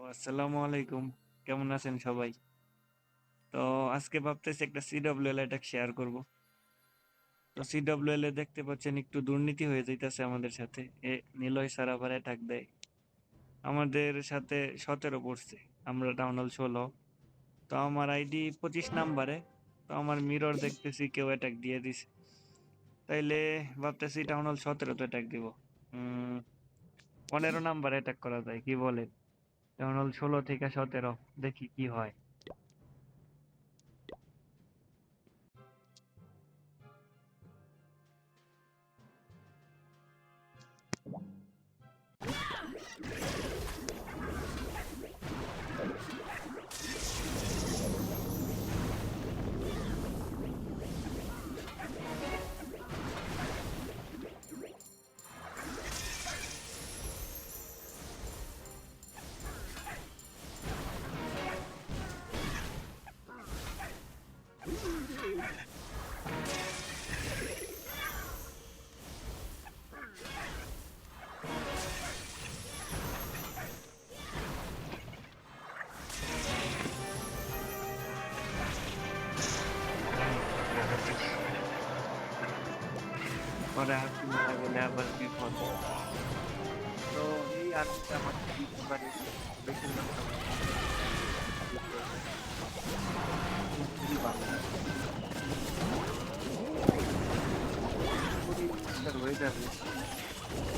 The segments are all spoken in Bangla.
আসসালামু আলাইকুম। কেমন আছেন সবাই? তো আজকে ভাবতেছি একটা সিডব্লিউএল অ্যাটাক শেয়ার করব। তো সিডব্লিউএল এ দেখতে পাচ্ছেন একটু দুর্নীতি হয়ে যাইতেছে আমাদের সাথে। নিলয় স্যার আবার অ্যাটাক দেয়। আমাদের সাথে 17 পড়ছে। আমরা টাউন হল 16। তো আমার আইডি 25 নাম্বারে। তো আমার মিরর দেখতেছি কেউ অ্যাটাক দিয়ে দিছে। তাইলে ভাবতেছি টাউন হল 17 তে অ্যাটাক দিব। 15 নাম্বার অ্যাটাক করা যায় কি বলেন? টাউন হল 16 থেকে 17 দেখি কি হয়। পরে হাসি মারা গেলে আবার বিপদ। তো এই আর্মিটা আমাদের দিতে পারে বেশিরভাগ সময় খুবই ভালো পরিষ্কার হয়ে যাবে,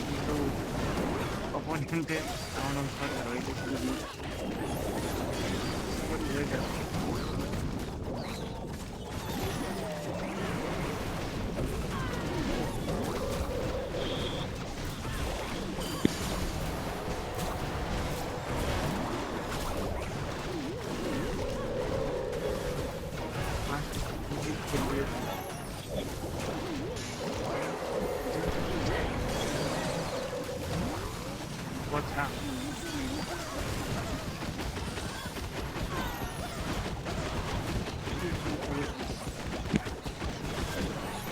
কিন্তু অপোনেন্টের এমন সরকার হইলে খুবই হয়ে যাবে। কথা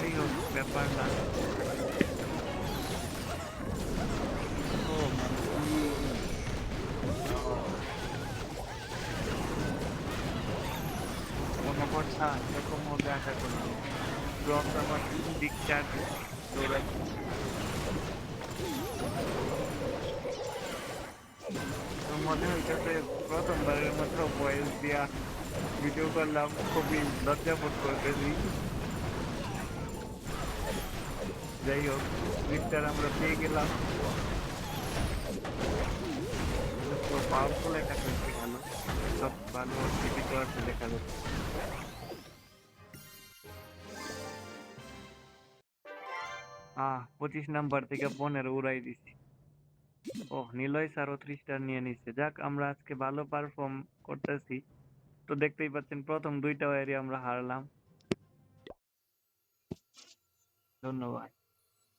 এই হোক ব্যাপার না। ও মানে কোনো কথা এরকম হবে আশা করি। ড্রপ আমার দিক চার্জ দৌড়াই। তো মনে হইতেছে প্রথমবারের মতো ভয়েস দিয়া ভিডিও করলাম, খুবই লজ্জা বোধ করতেছি। যাই হোক, লিস্টার আমরা পেয়ে গেলাম। তো পাওয়ারফুল একটা করতে গেল, সব ভালো টিভি তো আছে দেখা যাচ্ছে। 25 নাম্বার থেকে 15 উড়াই দিছি। ওহ, নিলয় স্যারও 3 স্টার নিয়ে নিচ্ছে। যাক, আমরা আজকে ভালো পারফর্ম করতেছি। তো দেখতেই পাচ্ছেন প্রথম দুইটা এরিয়া আমরা হারলাম। ধন্যবাদ।